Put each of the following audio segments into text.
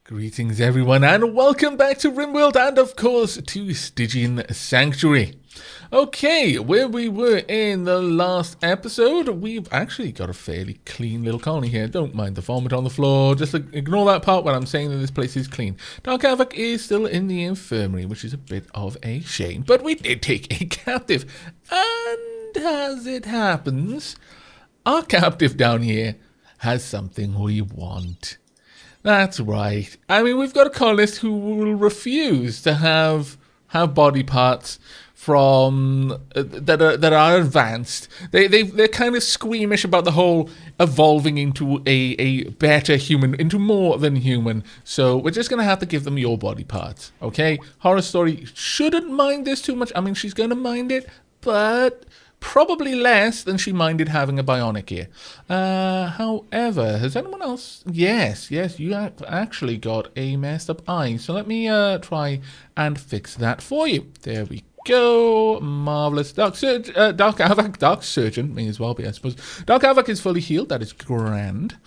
Greetings everyone and welcome back to Rimworld and of course to Stygian Sanctuary. Okay, where we were in the last episode, we've actually got a fairly clean little colony here. Don't mind the vomit on the floor, just ignore that part when I'm saying that this place is clean. Dark Aavak is still in the infirmary, which is a bit of a shame, but we did take a captive. And as it happens, our captive down here has something we want. That's right. I mean, we've got a colonist who will refuse to have body parts from that are advanced. They're kind of squeamish about the whole evolving into a better human, into more than human. So we're just gonna have to give them your body parts, okay? Horror Story shouldn't mind this too much. I mean, she's gonna mind it, but probably less than she minded having a bionic ear. However, has anyone else? Yes, you have actually got a messed up eye. So let me try and fix that for you. There we go. Marvelous. Dark Aavak, Dark Surgeon, may as well be, I suppose. Dark Aavak is fully healed. That is grand.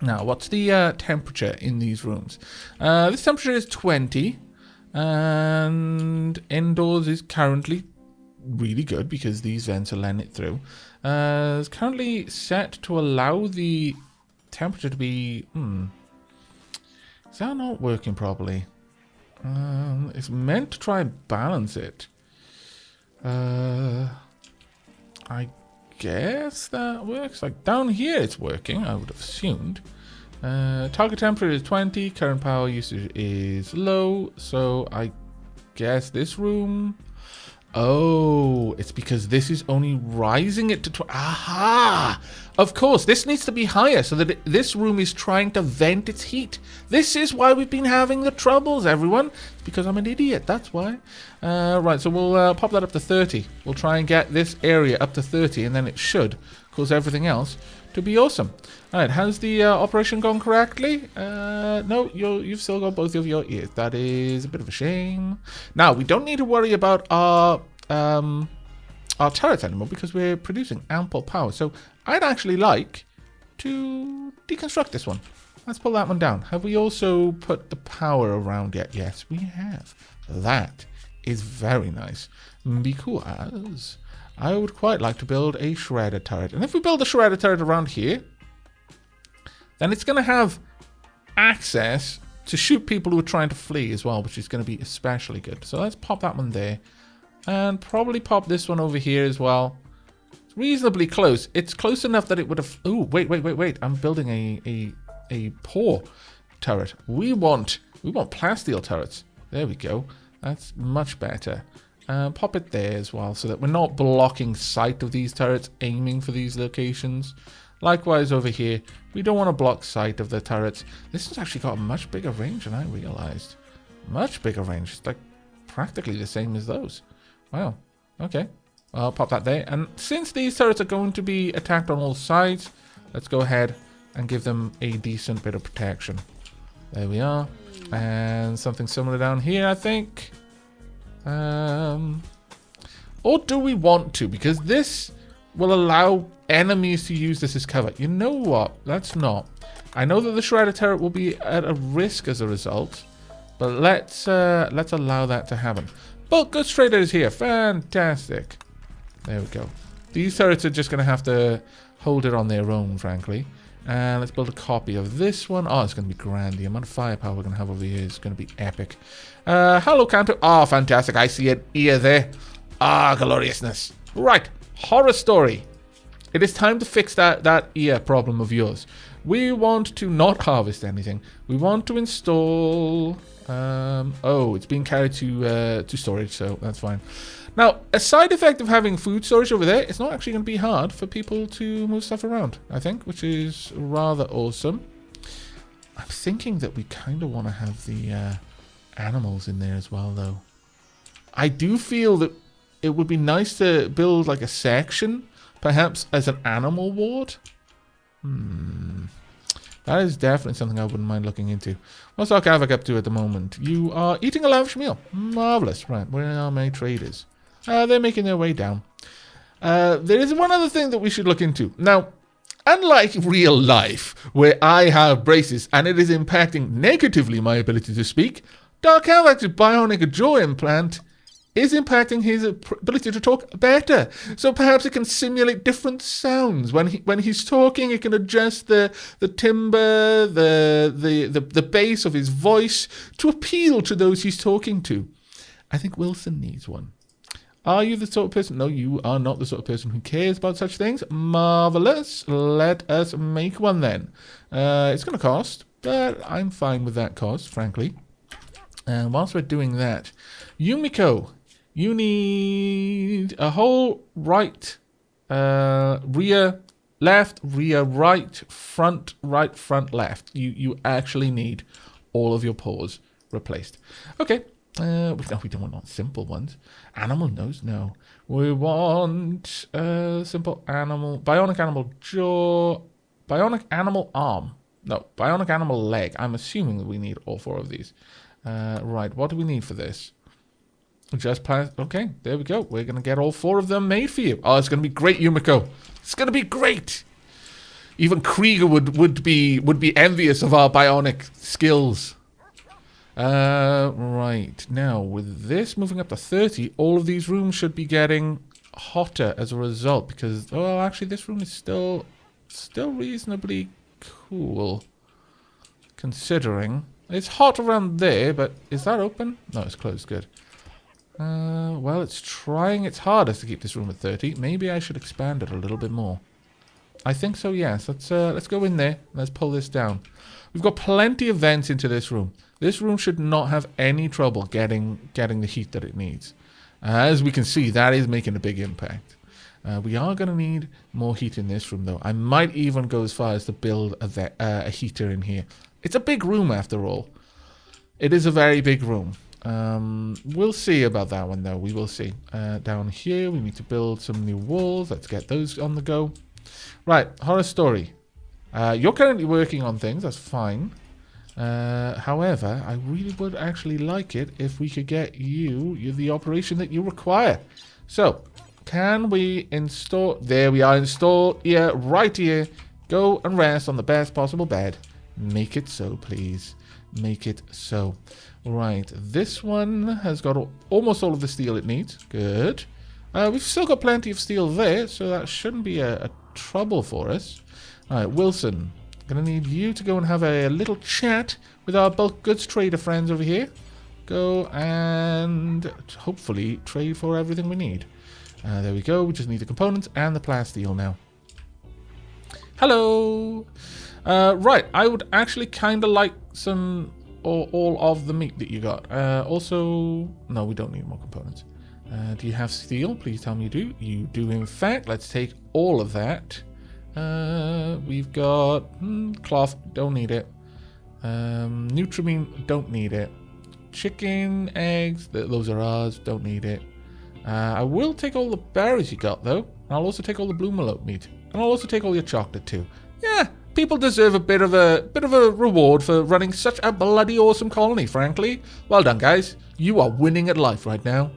Now, what's the temperature in these rooms? This temperature is 20. And indoors is currently really good because these vents are letting it through. It's currently set to allow the temperature to be... Is that not working properly? It's meant to try and balance it. I guess that works. Like down here it's working, I would have assumed. Target temperature is 20, current power usage is low, so I guess this room... Oh, it's because this is only rising it to... Aha! Of course, this needs to be higher so that this room is trying to vent its heat. This is why we've been having the troubles, everyone. It's because I'm an idiot, that's why. Right, so we'll pop that up to 30. We'll try and get this area up to 30, and then it should cause everything else to be awesome. Alright, has the operation gone correctly? No, you've still got both of your ears. That is a bit of a shame. Now, we don't need to worry about our turrets anymore because we're producing ample power. So I'd actually like to deconstruct this one. Let's pull that one down. Have we also put the power around yet? Yes, we have. That is very nice because I would quite like to build a shredder turret. And if we build a shredder turret around here, then it's going to have access to shoot people who are trying to flee as well, which is going to be especially good. So let's pop that one there. And probably pop this one over here as well. It's reasonably close. It's close enough that it would have... Ooh, wait. I'm building a poor turret. We want Plasteel turrets. There we go. That's much better. Pop it there as well so that we're not blocking sight of these turrets aiming for these locations. Likewise over here, we don't want to block sight of the turrets. This has actually got a much bigger range than I realized. Much bigger range. It's like practically the same as those. Wow. Okay. I'll pop that there. And since these turrets are going to be attacked on all sides, let's go ahead and give them a decent bit of protection. There we are. And something similar down here, I think. Or do we want to? Because this will allow enemies to use this as cover. You know what? Let's not. I know that the shredder turret will be at a risk as a result, but let's allow that to happen. Bulk goods trader is here. Fantastic. There we go. These turrets are just going to have to hold it on their own, frankly. And let's build a copy of this one. Oh, it's going to be grand. The amount of firepower we're going to have over here is going to be epic. Hello, Canto. Oh, fantastic. I see an ear there. Ah, gloriousness. Right. Horror Story. It is time to fix that ear problem of yours. We want to not harvest anything. We want to install... oh, it's being carried to storage, so that's fine. Now, a side effect of having food storage over there, it's not actually going to be hard for people to move stuff around, I think, which is rather awesome. I'm thinking that we kind of want to have the animals in there as well, though. I do feel that it would be nice to build like a section, perhaps as an animal ward. That is definitely something I wouldn't mind looking into. What's Dark Aavak up to at the moment? You are eating a lavish meal. Marvelous. Right, where are my traders? They're making their way down. There is one other thing that we should look into. Now, Unlike real life, where I have braces and it is impacting negatively my ability to speak, Dark Aavak's bionic jaw implant is impacting his ability to talk better. So perhaps it can simulate different sounds. When he's talking, it can adjust the timbre, the bass of his voice to appeal to those he's talking to. I think Wilson needs one. Are you the sort of person? No, you are not the sort of person who cares about such things. Marvelous. Let us make one then. It's going to cost, but I'm fine with that cost, frankly. And whilst we're doing that, Yumiko, you need a whole right, rear, left, rear, right, front, left. You actually need all of your paws replaced. Okay. No, we don't want simple ones. Animal nose, no. We want simple animal, bionic animal jaw, bionic animal arm. No, bionic animal leg. I'm assuming that we need all four of these. Right, what do we need for this? Just okay, there we go. We're gonna get all four of them made for you. Oh, it's gonna be great, Yumiko. It's gonna be great. Even Krieger would be envious of our bionic skills. Right, now with this moving up to 30, all of these rooms should be getting hotter as a result because, well, actually this room is still reasonably cool considering. It's hot around there, but is that open? No, it's closed. Good. Well, it's trying its hardest to keep this room at 30. Maybe I should expand it a little bit more. I think so, yes. Let's go in there. Let's pull this down. We've got plenty of vents into this room. This room should not have any trouble getting the heat that it needs. As we can see, that is making a big impact. We are going to need more heat in this room, though. I might even go as far as to build a heater in here. It's a big room, after all. It is a very big room. We'll see about that one, though. We will see. Down here, we need to build some new walls. Let's get those on the go. Right, horror story. You're currently working on things. That's fine. However, I really would actually like it if we could get you the operation that you require. So, can we install... There we are, install here, right here. Go and rest on the best possible bed. Make it so, please. Make it so. Right, this one has got almost all of the steel it needs. Good. We've still got plenty of steel there, so that shouldn't be a trouble for us. Alright, Wilson. Gonna need you to go and have a little chat with our bulk goods trader friends over here. Go and hopefully trade for everything we need. There we go. We just need the components and the plasteel now. Hello. Right. I would actually kind of like some or all of the meat that you got. Also, no, we don't need more components. Do you have steel? Please tell me you do. You do, in fact. Let's take all of that. We've got cloth, don't need it. Nutrimine, don't need it. Chicken, eggs, those are ours, don't need it. I will take all the berries you got, though. And I'll also take all the blue malote meat. And I'll also take all your chocolate, too. Yeah, people deserve a bit of a reward for running such a bloody awesome colony, frankly. Well done, guys. You are winning at life right now.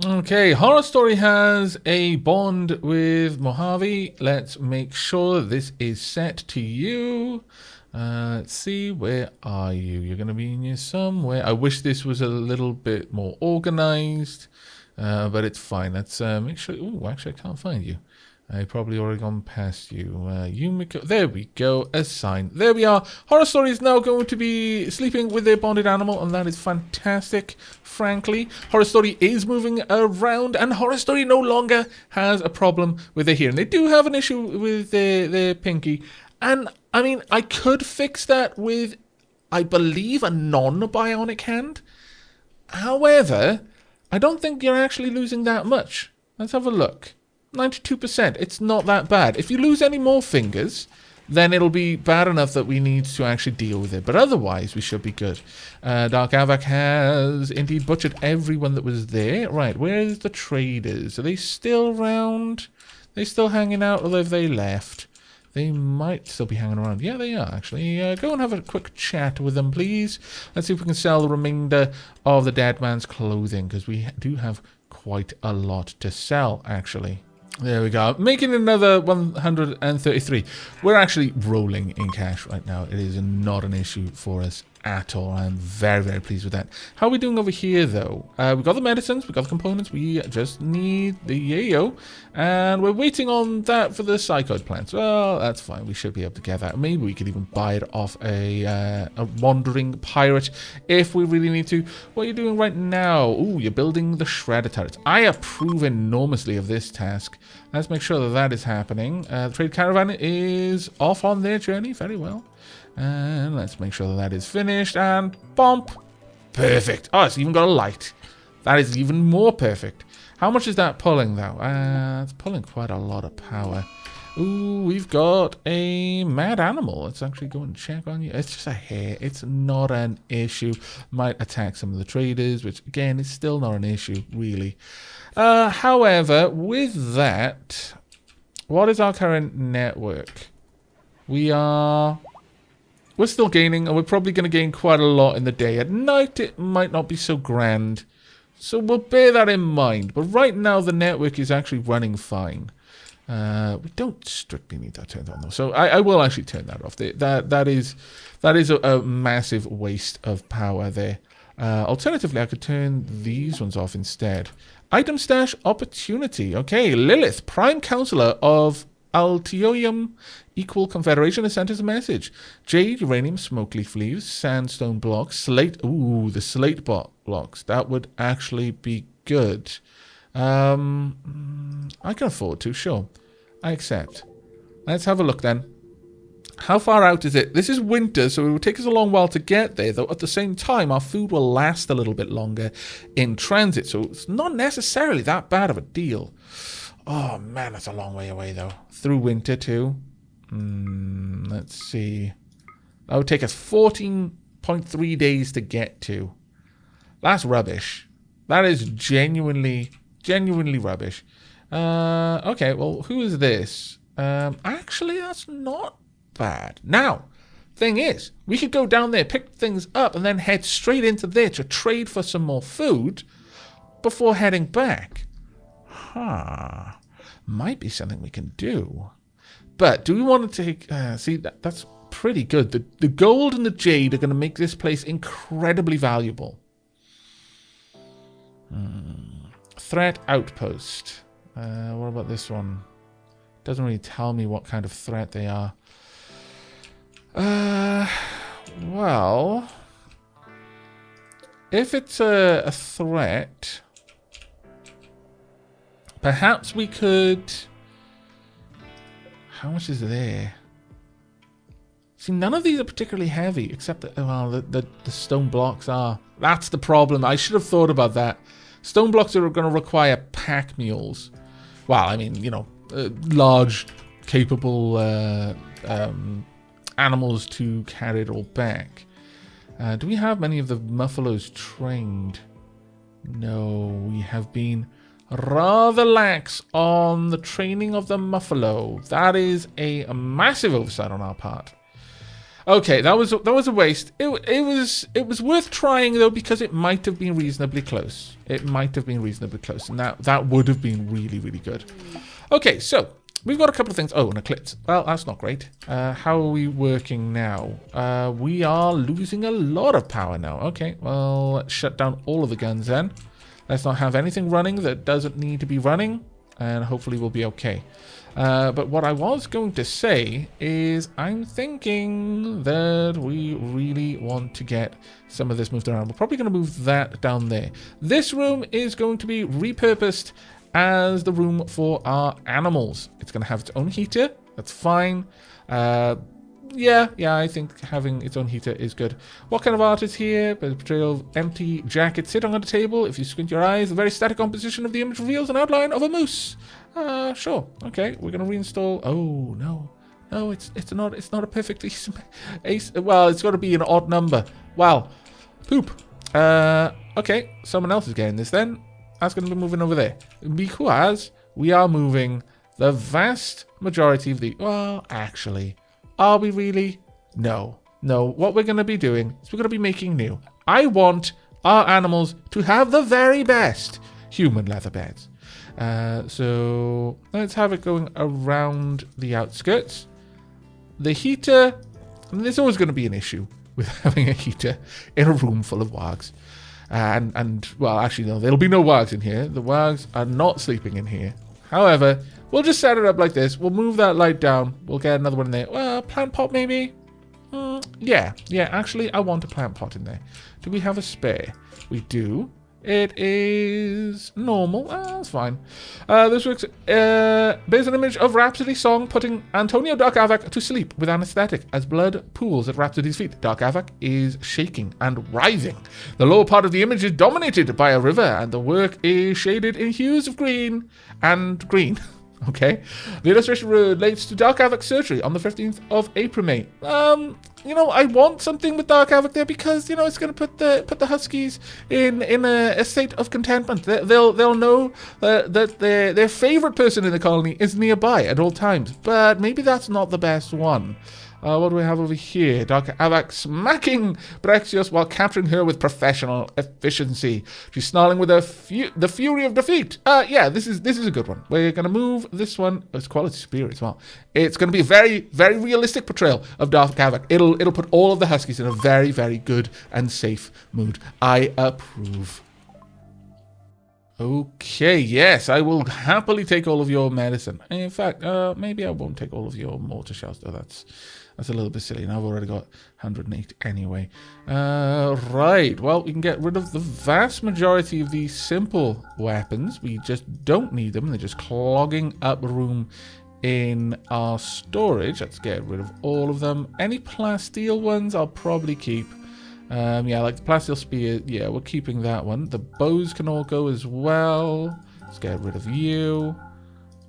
Okay, Horror Story has a bond with Mojave. Let's make sure this is set to you. Let's see, where are you? You're going to be in here somewhere. I wish this was a little bit more organized, but it's fine. Let's make sure... Oh, actually, I can't find you. I probably already gone past you. Yumiko. There we go. Assign. There we are. Horror Story is now going to be sleeping with their bonded animal, and that is fantastic, frankly. Horror Story is moving around, and Horror Story no longer has a problem with their hearing. They do have an issue with their pinky, and, I mean, I could fix that with, I believe, a non-bionic hand. However, I don't think you're actually losing that much. Let's have a look. 92%. It's not that bad. If you lose any more fingers, then it'll be bad enough that we need to actually deal with it. But otherwise, we should be good. Dark Aavak has indeed butchered everyone that was there. Right, where's the traders? Are they still around? They still hanging out, or have they left? They might still be hanging around. Yeah, they are, actually. Go and have a quick chat with them, please. Let's see if we can sell the remainder of the dead man's clothing, because we do have quite a lot to sell, actually. There we go. Making another 133. We're actually rolling in cash right now. It is not an issue for us at all. I'm very, very pleased with that. How are we doing over here, though? We've got the medicines. We've got the components. We just need the yayo. And we're waiting on that for the psychoid plants. Well, that's fine. We should be able to get that. Maybe we could even buy it off a wandering pirate if we really need to. What are you doing right now? Ooh, you're building the shredder turrets. I approve enormously of this task. Let's make sure that that is happening. The trade caravan is off on their journey. Very well. And let's make sure that that is finished. And bump. Perfect. Oh, it's even got a light. That is even more perfect. How much is that pulling, though? It's pulling quite a lot of power. Ooh, we've got a mad animal. Let's actually go and check on you. It's just a hare. It's not an issue. Might attack some of the traders, which, again, is still not an issue, really. However, with that, what is our current network? We're still gaining, and we're probably going to gain quite a lot in the day. At night, it might not be so grand. So we'll bear that in mind. But right now, the network is actually running fine. We don't strictly need that turned on, though. So I will actually turn that off. That is a massive waste of power there. Alternatively, I could turn these ones off instead. Item stash opportunity. Okay, Lilith, Prime Counselor of Altioium Equal Confederation, has sent us a message. Jade, uranium, smoke leaf leaves, sandstone blocks, slate. Ooh, the slate blocks. That would actually be good. I can afford to, sure. I accept. Let's have a look then. How far out is it? This is winter, so it will take us a long while to get there, though at the same time, our food will last a little bit longer in transit, so it's not necessarily that bad of a deal. Oh, man, that's a long way away, though. Through winter, too. Let's see. That would take us 14.3 days to get to. That's rubbish. That is genuinely rubbish. Okay, well, who is this? Actually, that's not bad. Now, thing is, we could go down there, pick things up, and then head straight into there to trade for some more food before heading back. Might be something we can do. But do we want to take... see, that's pretty good. The gold and the jade are going to make this place incredibly valuable. Threat outpost. What about this one? Doesn't really tell me what kind of threat they are. Well... if it's a threat... perhaps we could... how much is there? See, none of these are particularly heavy, except that, well, the stone blocks are. That's the problem. I should have thought about that. Stone blocks are going to require pack mules. Well, I mean, you know, large, capable animals to carry it all back. Do we have many of the muffalos trained? No, we have been rather lax on the training of the muffalo. That is a massive oversight on our part. Okay, that was a waste. It was worth trying, though, because it might have been reasonably close. It might have been reasonably close, and that would have been really, really good. Okay, so we've got a couple of things. Oh, an eclipse. Well, that's not great. How are we working now? We are losing a lot of power now. Okay, well, let's shut down all of the guns then. Let's not have anything running that doesn't need to be running, and hopefully we'll be okay. But what I was going to say is I'm thinking that we really want to get some of this moved around. We're probably going to move that down there. This room is going to be repurposed as the room for our animals. It's going to have its own heater. That's fine. Yeah, I think having its own heater is good. What kind of art is here? The portrayal of empty jacket sitting on a table. If you squint your eyes, the very static composition of the image reveals an outline of a moose. Sure. Okay, we're gonna reinstall. Oh no, it's not a perfectly well, it's got to be an odd number. Wow, poop. Okay, someone else is getting this then. That's gonna be moving over there because we are moving the vast majority of the. Well, actually. Are we really? No. What we're going to be doing is we're going to be making new. I want our animals to have the very best human leather beds. So let's have it going around the outskirts. The heater, I mean, there's always going to be an issue with having a heater in a room full of wargs. And well, actually, no, there'll be no wargs in here. The wargs are not sleeping in here. However, we'll just set it up like this. We'll move that light down. We'll get another one in there. Well, plant pot maybe? Yeah, actually, I want a plant pot in there. Do we have a spare? We do. It is normal. That's fine. This works. There's an image of Rhapsody's song putting Antonio Dark Aavak to sleep with anesthetic as blood pools at Rhapsody's feet. Dark Aavak is shaking and writhing. The lower part of the image is dominated by a river, and the work is shaded in hues of green and green. Okay. The illustration relates to Dark Aavak's surgery on the 15th of April, May. I want something with Dark Aavak there because, it's going to put the Huskies in a state of contentment. They'll know that their favorite person in the colony is nearby at all times. But maybe that's not the best one. What do we have over here? Dark Aavak smacking Brexios while capturing her with professional efficiency. She's snarling with the fury of defeat. This is a good one. We're going to move this one. It's quality superior as well. It's going to be a very, very realistic portrayal of Dark Aavak. It'll put all of the Huskies in a very, very good and safe mood. I approve. Okay, yes, I will happily take all of your medicine. In fact, maybe I won't take all of your mortar shells, though. That's a little bit silly, and I've already got 108 anyway. Right, well, we can get rid of the vast majority of these simple weapons. We just don't need them. They're just clogging up room in our storage. Let's get rid of all of them. Any Plasteel ones I'll probably keep. Like the Plasteel spear, yeah, we're keeping that one. The bows can all go as well. Let's get rid of you.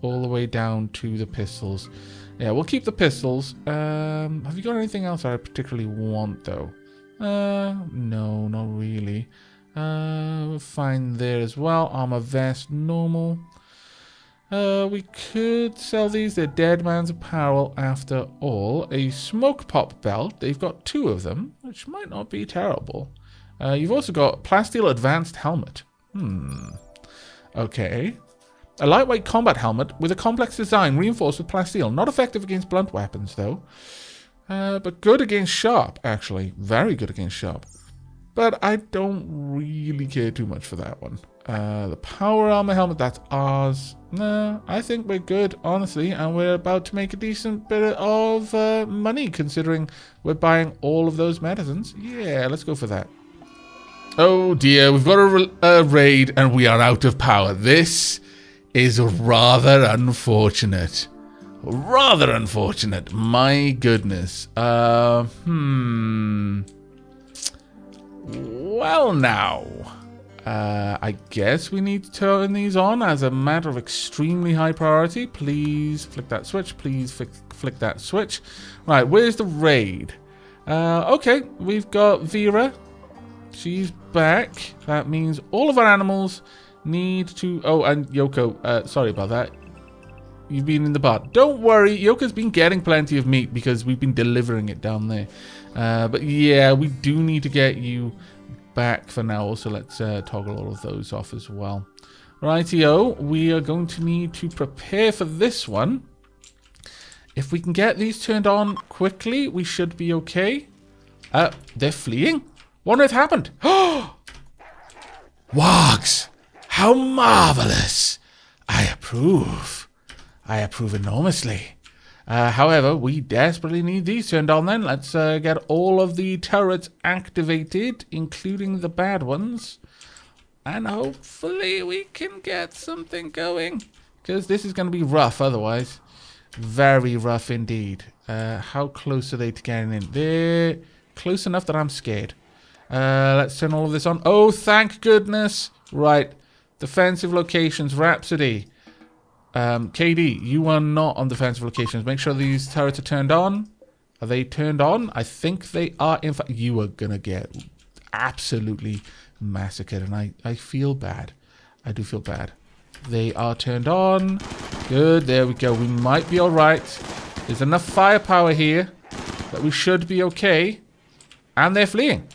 All the way down to the pistols. Yeah, we'll keep the pistols. Have you got anything else I particularly want, though? No, not really. Fine there as well. Armor vest, normal. We could sell these. They're dead man's apparel after all. A smoke pop belt. They've got 2 of them, which might not be terrible. You've also got Plasteel advanced helmet. Okay. A lightweight combat helmet with a complex design reinforced with Plasteel. Not effective against blunt weapons, though. But good against sharp, actually. Very good against sharp. But I don't really care too much for that one. The power armor helmet, that's ours. No, I think we're good, honestly. And we're about to make a decent bit of money, considering we're buying all of those medicines. Yeah, let's go for that. Oh dear, we've got a raid and we are out of power. This is rather unfortunate. Rather unfortunate. My goodness. Well now. I guess we need to turn these on as a matter of extremely high priority. Please flick that switch. Please flick that switch. Right, where's the raid? Okay, we've got Vera. She's back. That means all of our animals need to... Oh, and Yoko, sorry about that. You've been in the bar. Don't worry, Yoko's been getting plenty of meat because we've been delivering it down there. But yeah, we do need to get you back for now. So let's toggle all of those off as well. Rightio, we are going to need to prepare for this one. If we can get these turned on quickly, we should be okay. They're fleeing? What on earth happened? Wargs! How marvelous! I approve. I approve enormously. However, we desperately need these turned on then. Let's get all of the turrets activated, including the bad ones. And hopefully we can get something going. Because this is going to be rough otherwise. Very rough indeed. How close are they to getting in? They're close enough that I'm scared. Let's turn all of this on. Oh, thank goodness. Right. Defensive locations. Rhapsody. KD, you are not on defensive locations. Make sure these turrets are turned on. Are they turned on? I think they are. In fact, you are going to get absolutely massacred. And I feel bad. I do feel bad. They are turned on. Good. There we go. We might be all right. There's enough firepower here that we should be okay. And they're fleeing.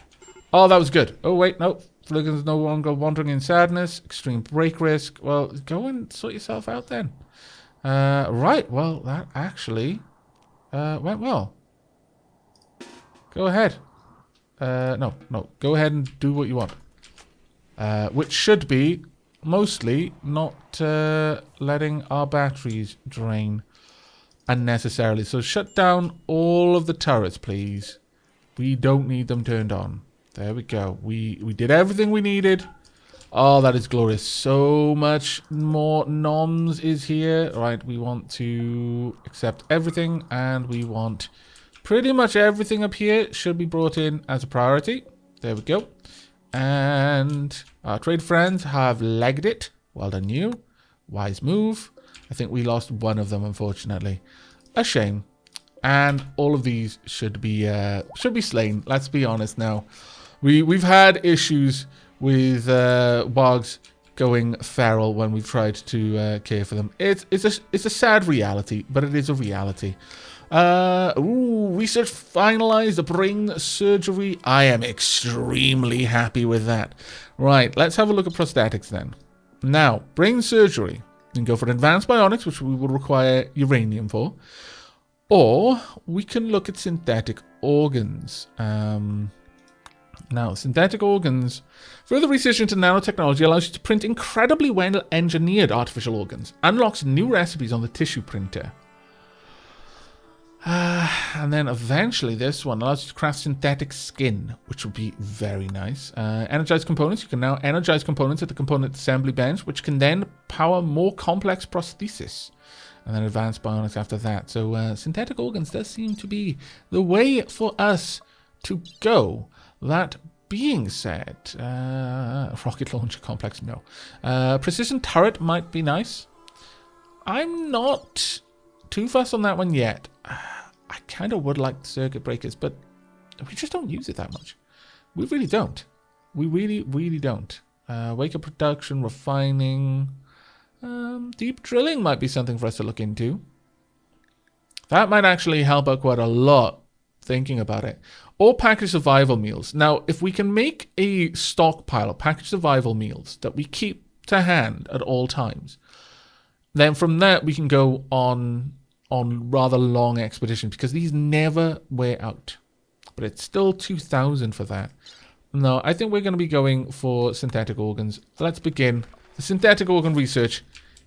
Oh, that was good. Oh, wait. No. Fliggin's no longer wandering in sadness. Extreme break risk. Well, go and sort yourself out then. Right, well, that actually went well. Go ahead. No. Go ahead and do what you want. Which should be mostly not letting our batteries drain unnecessarily. So shut down all of the turrets, please. We don't need them turned on. There we go. We did everything we needed. Oh, that is glorious. So much more noms is here. Right, we want to accept everything, and we want pretty much everything up here should be brought in as a priority. There we go. And our trade friends have legged it. Well done, you. Wise move. I think we lost one of them, unfortunately. A shame. And all of these should be slain. Let's be honest now. We've had issues with wargs going feral when we've tried to care for them. It's a sad reality, but it is a reality. Research finalized. Brain surgery. I am extremely happy with that. Right, let's have a look at prosthetics then. Now, brain surgery. You can go for advanced bionics, which we will require uranium for. Or we can look at synthetic organs. Now, synthetic organs. Further research into nanotechnology allows you to print incredibly well-engineered artificial organs. Unlocks new recipes on the tissue printer. And then eventually this one allows you to craft synthetic skin, which would be very nice. Energized components. You can now energize components at the component assembly bench, which can then power more complex prosthesis. And then advanced bionics after that. So synthetic organs does seem to be the way for us to go. That being said, rocket launcher complex, no. Precision turret might be nice. I'm not too fussed on that one yet. I kind of would like circuit breakers, but we just don't use it that much. We really don't. We really don't. Wake up production, refining. Deep drilling might be something for us to look into. That might actually help out quite a lot, thinking about it. Or package survival meals. Now, if we can make a stockpile of package survival meals that we keep to hand at all times, then from that we can go on rather long expeditions, because these never wear out. But it's still 2,000 for that. No, I think we're going to be going for synthetic organs. Let's begin. The synthetic organ research.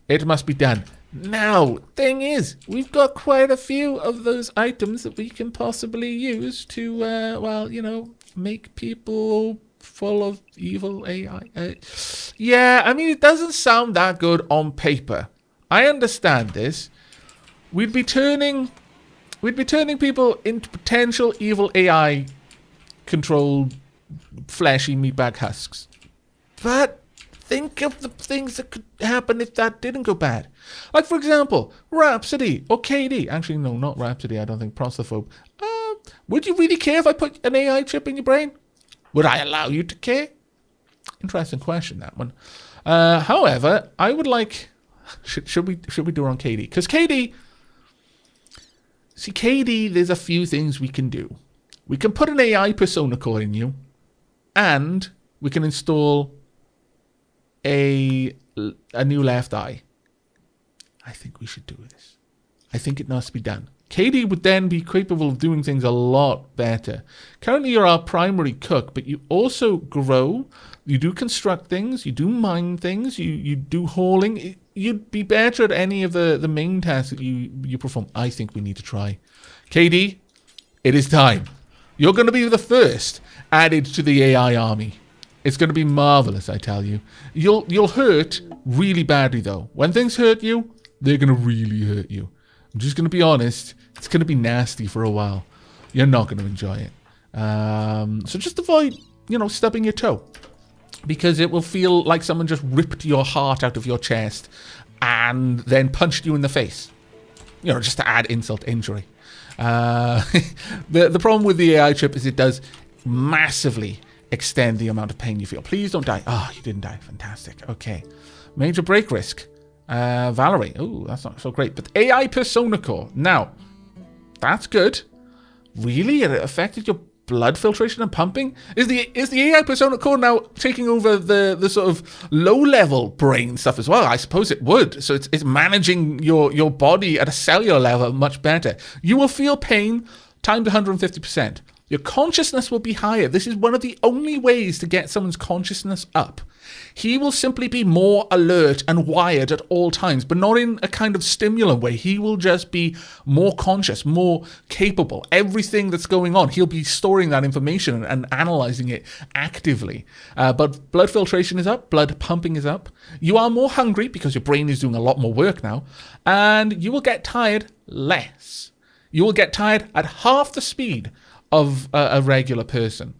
It must be done. Now, thing is, we've got quite a few of those items that we can possibly use to, well, you know, make people full of evil AI. Yeah, I mean, it doesn't sound that good on paper. I understand this. We'd be turning people into potential evil AI controlled fleshy meatbag husks. But think of the things that could happen if that didn't go bad. Like, for example, Rhapsody or KD. Actually, no, not Rhapsody. I don't think. Prostaphobe. Would you really care if I put an AI chip in your brain? Would I allow you to care? Interesting question, that one. However, I would like... Should we do it on KD? Because KD... See, KD, there's a few things we can do. We can put an AI persona core in you, and we can install a new left eye. I think we should do this. I think it must be done. KD would then be capable of doing things a lot better. Currently, you're our primary cook, but you also grow. You do construct things. You do mine things. You do hauling. You'd be better at any of the main tasks that you perform. I think we need to try. KD, it is time. You're going to be the first added to the AI army. It's going to be marvelous, I tell you. You'll hurt really badly, though. When things hurt you, they're going to really hurt you. I'm just going to be honest. It's going to be nasty for a while. You're not going to enjoy it. So just avoid, stubbing your toe. Because it will feel like someone just ripped your heart out of your chest and then punched you in the face. Just to add insult to injury. The problem with the AI chip is it does massively extend the amount of pain you feel. Please don't die. Oh, you didn't die. Fantastic. Okay. Major break risk. Valerie. Oh, that's not so great. But AI persona core. Now, that's good. Really? It affected your blood filtration and pumping? Is the AI persona core now taking over the sort of low level brain stuff as well? I suppose it would. So it's managing your body at a cellular level much better. You will feel pain times 150%. Your consciousness will be higher. This is one of the only ways to get someone's consciousness up. He will simply be more alert and wired at all times, but not in a kind of stimulant way. He will just be more conscious, more capable. Everything that's going on, he'll be storing that information and analyzing it actively. But blood filtration is up, blood pumping is up. You are more hungry because your brain is doing a lot more work now, and you will get tired less. You will get tired at half the speed of a regular person.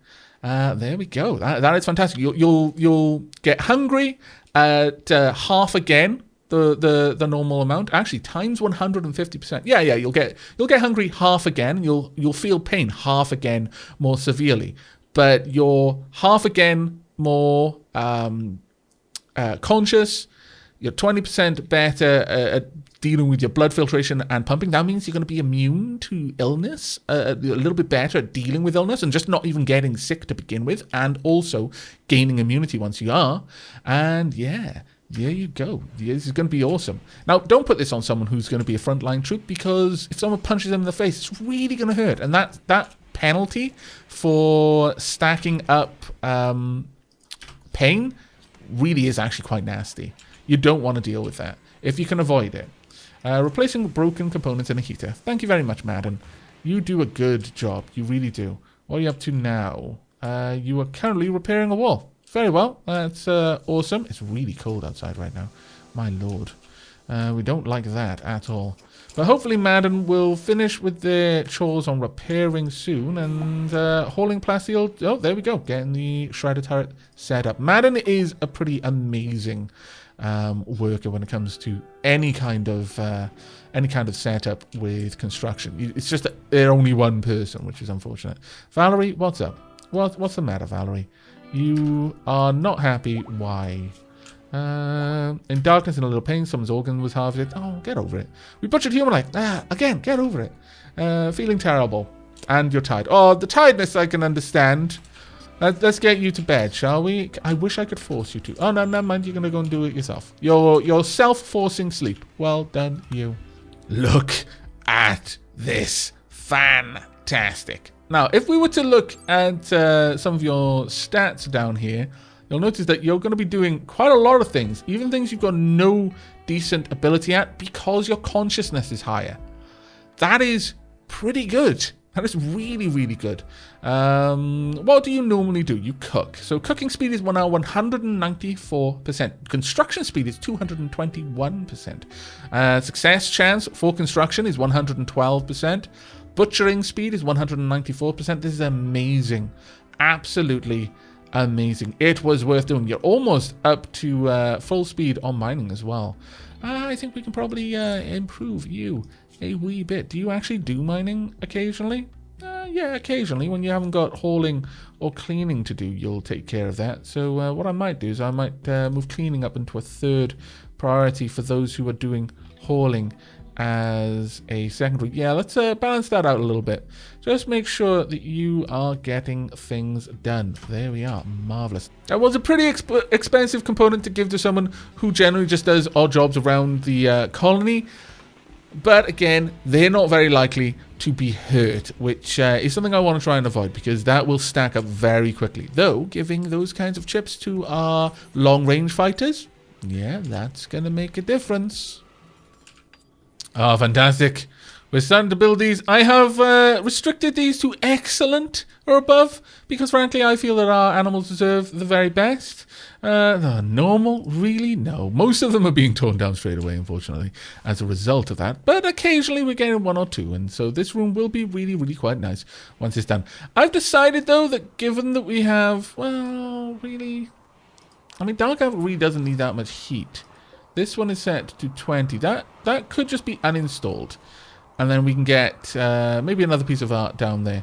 There we go. That is fantastic. You'll get hungry at half again the normal amount. Actually, times 150%. Yeah. You'll get hungry half again. You'll feel pain half again more severely, but you're half again more conscious. You're 20% better at dealing with your blood filtration and pumping. That means you're going to be immune to illness, a little bit better at dealing with illness and just not even getting sick to begin with, and also gaining immunity once you are. And yeah, there you go. This is going to be awesome. Now, don't put this on someone who's going to be a frontline troop, because if someone punches them in the face, it's really going to hurt. And that penalty for stacking up pain really is actually quite nasty. You don't want to deal with that if you can avoid it. Replacing broken components in a heater. Thank you very much, Madden. You do a good job. You really do. What are you up to now? You are currently repairing a wall. Very well. That's awesome. It's really cold outside right now. My lord. We don't like that at all. But hopefully Madden will finish with their chores on repairing soon and hauling Plasteel. Oh, there we go. Getting the shredder turret set up. Madden is a pretty amazing worker when it comes to any kind of setup with construction. It's just that they're only one person, which is unfortunate. Valerie, what's up? What's the matter, Valerie? You are not happy. Why? In darkness and a little pain, someone's organ was harvested. Oh, get over it. We butchered human life. Again, get over it. Feeling terrible. And you're tired. Oh, the tiredness I can understand. Let's get you to bed, shall we? I wish I could force you to. Oh, no, never mind. You're going to go and do it yourself. You're self-forcing sleep. Well done, you. Look at this. Fantastic. Now, if we were to look at some of your stats down here, you'll notice that you're going to be doing quite a lot of things, even things you've got no decent ability at, because your consciousness is higher. That is pretty good. That is really, really good. What do you normally do? You cook. So cooking speed is now 194%. Construction speed is 221%. Success chance for construction is 112%. Butchering speed is 194%. This is amazing. Absolutely amazing. It was worth doing. You're almost up to full speed on mining as well. I think we can probably improve you a wee bit. Do you actually do mining occasionally? Yeah, occasionally. When you haven't got hauling or cleaning to do, you'll take care of that. So what I might do is I might move cleaning up into a third priority for those who are doing hauling as a secondary. Yeah, let's balance that out a little bit. Just make sure that you are getting things done. There we are. Marvelous. That was a pretty expensive component to give to someone who generally just does odd jobs around the colony. But again, they're not very likely to be hurt, which is something I want to try and avoid, because that will stack up very quickly. Though, giving those kinds of chips to our long-range fighters, yeah, that's going to make a difference. Oh, fantastic. We're starting to build these. I have restricted these to excellent or above, because frankly, I feel that our animals deserve the very best. Normal? Really? No. Most of them are being torn down straight away, unfortunately, as a result of that. But occasionally we're getting one or two, and so this room will be really, really quite nice once it's done. I've decided, though, that given that we have, well, really... I mean, Dark Aavak really doesn't need that much heat. This one is set to 20. That could just be uninstalled. And then we can get maybe another piece of art down there.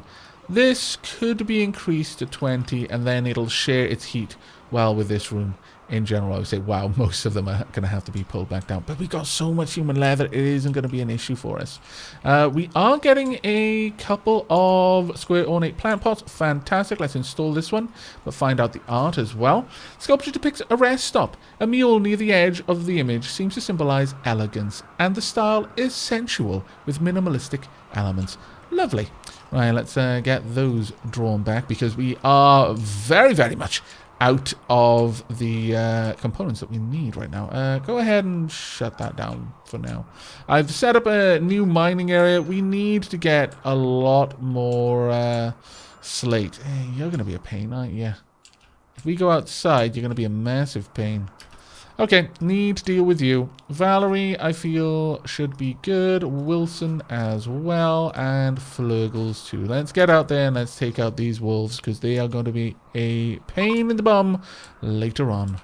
This could be increased to 20, and then it'll share its heat well with this room. In general, I would say, wow, most of them are going to have to be pulled back down. But we got so much human leather, it isn't going to be an issue for us. We are getting a couple of square ornate plant pots. Fantastic. Let's install this one, but find out the art as well. Sculpture depicts a rest stop. A mule near the edge of the image seems to symbolize elegance, and the style is sensual with minimalistic elements. Lovely. Right, let's get those drawn back because we are very, very much out of the components that we need right now. Go ahead and shut that down for now. I've set up a new mining area. We need to get a lot more slate. Hey, you're going to be a pain, aren't you? If we go outside, you're going to be a massive pain. Okay, need to deal with you. Valerie, I feel, should be good. Wilson as well. And Flurgles too. Let's get out there and let's take out these wolves because they are going to be a pain in the bum later on.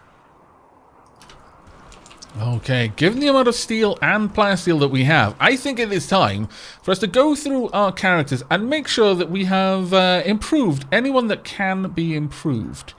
Okay, given the amount of steel and plasteel that we have, I think it is time for us to go through our characters and make sure that we have improved anyone that can be improved.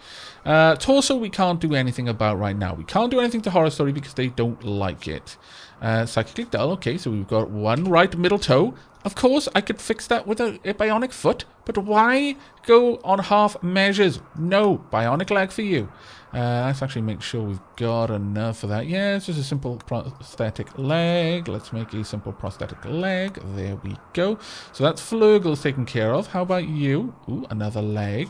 Torso we can't do anything about right now. We can't do anything to Horror Story because they don't like it. Psychically dull, okay, so we've got one right middle toe. Of course, I could fix that with a bionic foot, but why go on half measures? No, bionic leg for you. Let's actually make sure we've got enough for that. Yeah, it's just a simple prosthetic leg. Let's make a simple prosthetic leg. There we go. So that's Flurgles taken care of. How about you? Ooh, another leg.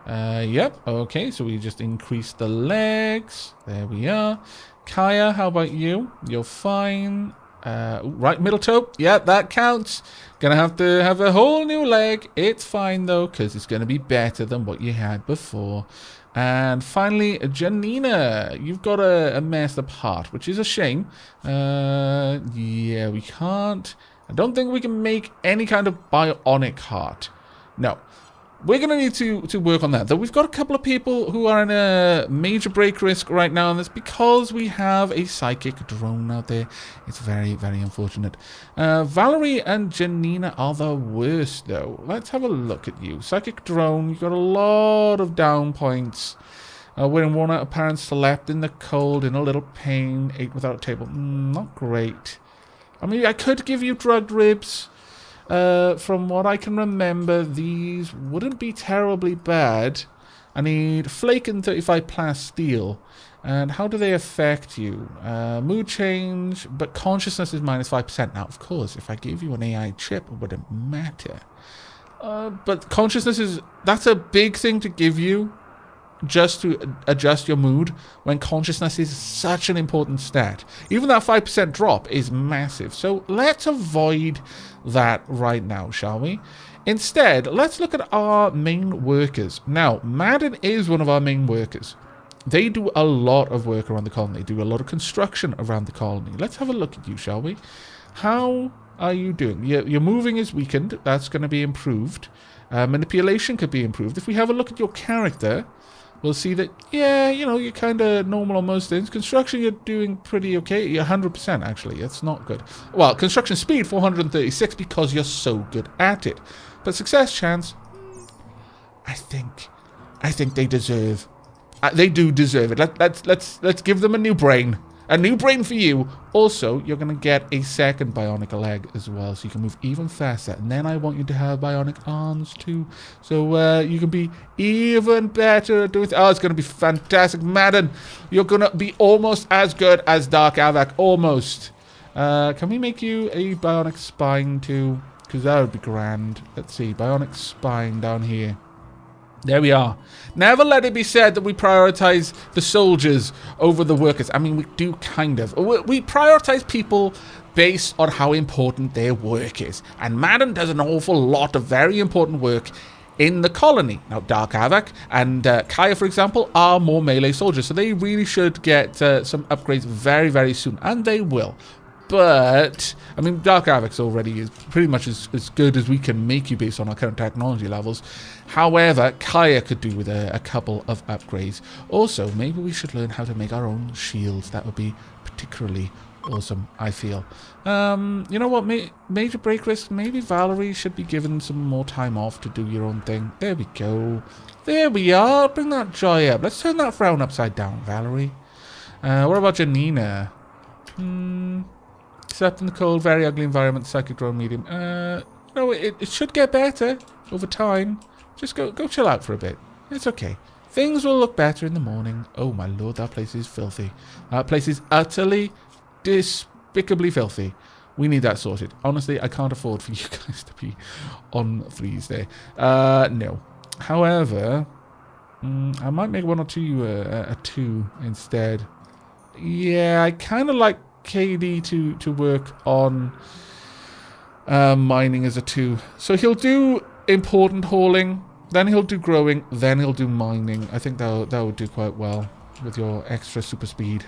Yep, okay, so we just increased the legs. There we are. Kaya, how about you? You're fine. Right middle toe. Yeah, that counts. Gonna have to have a whole new leg. It's fine, though, because it's gonna be better than what you had before. And finally, Janina, you've got a messed up heart, which is a shame. Yeah, we can't. I don't think we can make any kind of bionic heart. No. We're going to need to work on that. Though we've got a couple of people who are in a major break risk right now, and that's because we have a psychic drone out there. It's very, very unfortunate. Valerie and Janina are the worst, though. Let's have a look at you. Psychic drone, you've got a lot of down points. Wearing worn out apparent, slept in the cold, in a little pain, ate without a table. Not great. I mean, I could give you drugged ribs. From what I can remember, these wouldn't be terribly bad. I need flake and 35 plasteel. And how do they affect you? Mood change, but consciousness is minus 5%. Now, of course, if I gave you an AI chip, it wouldn't matter. But consciousness that's a big thing to give you just to adjust your mood when consciousness is such an important stat. Even that 5% drop is massive. So let's avoid that right now, shall we? Instead, let's look at our main workers. Now, Madden is one of our main workers. They do a lot of work around the colony. They do a lot of construction around the colony. Let's have a look at you, shall we? How are you doing? Your moving is weakened. That's going to be improved. Manipulation could be improved. If we have a look at your character, we'll see that, yeah, you know, you're kind of normal on most things. Construction, you're doing pretty okay. You're 100%, actually. That's not good. Well, construction speed, 436, because you're so good at it. But success chance, I think they deserve. They do deserve it. Let's give them a new brain. A new brain for you. Also, you're going to get a second bionic leg as well, so you can move even faster. And then I want you to have bionic arms too, so you can be even better at doing it. Oh, it's going to be fantastic. Madden, you're going to be almost as good as Dark Aavak. Almost. Can we make you a bionic spine too? Because that would be grand. Let's see. Bionic spine down here. There we are. Never let it be said that we prioritize the soldiers over the workers. I mean, we do kind of. We prioritize people based on how important their work is. And Madden does an awful lot of very important work in the colony. Now, Dark Aavak and Kaya, for example, are more melee soldiers. So they really should get some upgrades very, very soon. And they will. But, I mean, Dark Aavak's already is pretty much as good as we can make you based on our current technology levels. However, Kaya could do with a couple of upgrades. Also, maybe we should learn how to make our own shields. That would be particularly awesome, I feel. You know what? Major break risk. Maybe Valerie should be given some more time off to do your own thing. There we go. There we are. Bring that joy up. Let's turn that frown upside down, Valerie. What about Janina? Except in the cold, very ugly environment, psychic drone medium. No, it should get better over time. Just go chill out for a bit. It's okay. Things will look better in the morning. Oh my lord, that place is filthy. That place is utterly, despicably filthy. We need that sorted. Honestly, I can't afford for you guys to be on freeze there. No. However, I might make one or two a 2 instead. Yeah, I kind of like KD to work on mining as a 2. So he'll do important hauling, then he'll do growing, then he'll do mining. I think that would do quite well with your extra super speed.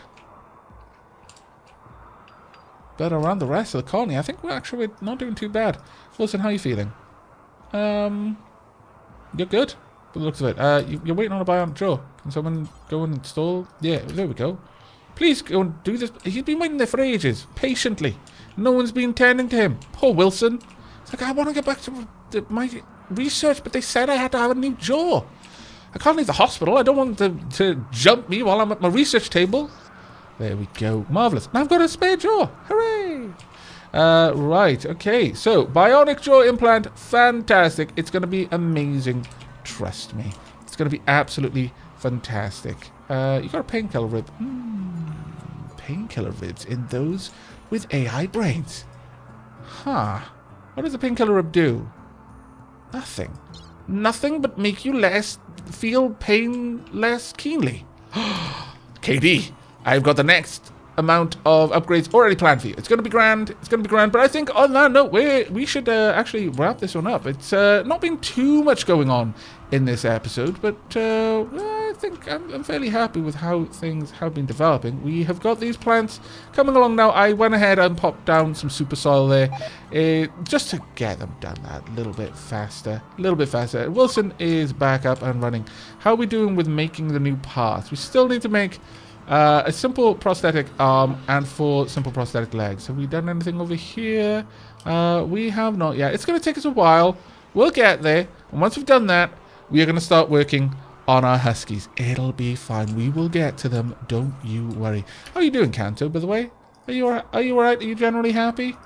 But around the rest of the colony, I think we're not doing too bad. Wilson, how are you feeling? You're good? By the looks of it. You're waiting on a bionic jaw. Can someone go and install? Yeah, there we go. Please go and do this. He's been waiting there for ages, patiently. No one's been tending to him. Poor Wilson. It's like, I want to get back to my research, but they said I had to have a new jaw. I can't leave the hospital. I don't want them to jump me while I'm at my research table. There we go. Marvellous. Now I've got a spare jaw. Hooray! Right, okay. So, bionic jaw implant. Fantastic. It's going to be amazing. Trust me. It's going to be absolutely fantastic. You got a painkiller rib. Painkiller ribs in those with AI brains. Huh. What does a painkiller rib do? Nothing. Nothing but make you feel pain less keenly. KD, I've got the next amount of upgrades already planned for you. It's going to be grand. It's going to be grand. But I think on that note, we should actually wrap this one up. It's not been too much going on in this episode, but I think I'm fairly happy with how things have been developing. We have got these plants coming along now. I went ahead and popped down some super soil there just to get them done that a little bit faster. Wilson is back up and running. How are we doing with making the new parts? We still need to make a simple prosthetic arm and 4 simple prosthetic legs. Have we done anything over here? We have not yet. It's going to take us a while. We'll get there. And once we've done that, we are going to start working on our huskies. It'll be fine. We will get to them. Don't you worry. How are you doing, Kanto, by the way? Are you alright? Are you generally happy?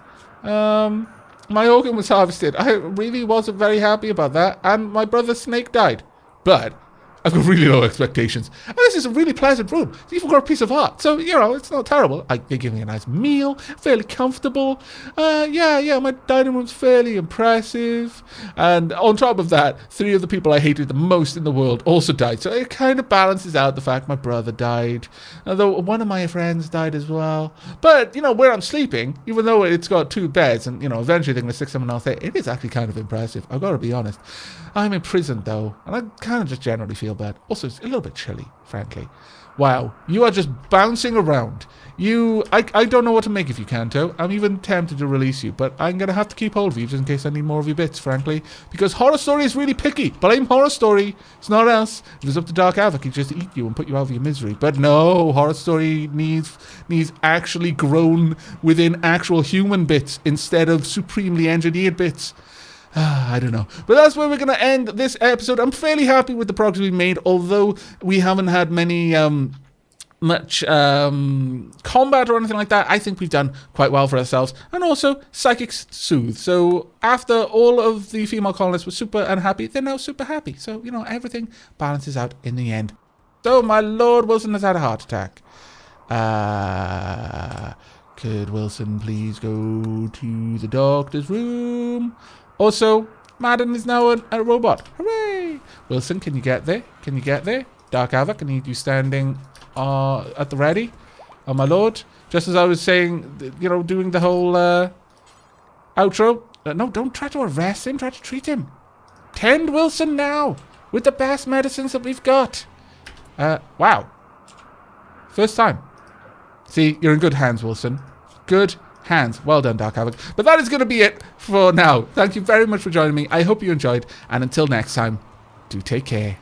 My organ was harvested. I really wasn't very happy about that. And my brother Snake died. But I've got really low expectations. And this is a really pleasant room. It's even got a piece of art. So, you know, it's not terrible. They give me a nice meal. Fairly comfortable. Yeah, my dining room's fairly impressive. And on top of that, 3 of the people I hated the most in the world also died. So it kind of balances out the fact my brother died. Although one of my friends died as well. But, you know, where I'm sleeping, even though it's got 2 beds and, you know, eventually they're going to stick someone else there, it is actually kind of impressive. I've got to be honest. I'm in prison, though, and I kind of just generally feel bad. Also, it's a little bit chilly, frankly. Wow, you are just bouncing around. I don't know what to make of you, Kanto. I'm even tempted to release you, but I'm going to have to keep hold of you just in case I need more of your bits, frankly. Because Horror Story is really picky. Blame Horror Story. It's not us. If it was up to Dark Aavak, he'd just eat you and put you out of your misery. But no, Horror Story needs actually grown within actual human bits instead of supremely engineered bits. I don't know. But that's where we're going to end this episode. I'm fairly happy with the progress we've made, although we haven't had much combat or anything like that. I think we've done quite well for ourselves. And also, Psychic Soothe. So after all of the female colonists were super unhappy, they're now super happy. So, you know, everything balances out in the end. So, my Lord Wilson has had a heart attack. Could Wilson please go to the doctor's room? Also, Madden is now a robot. Hooray! Wilson, can you get there? Can you get there? Dark Aavak, I need you standing at the ready. Oh, my lord. Just as I was saying, you know, doing the whole outro. No, don't try to arrest him. Try to treat him. Tend Wilson now with the best medicines that we've got. Wow. First time. See, you're in good hands, Wilson. Good hands. Well done, Dark Aavak. But that is going to be it for now. Thank you very much for joining me. I hope you enjoyed. And until next time, do take care.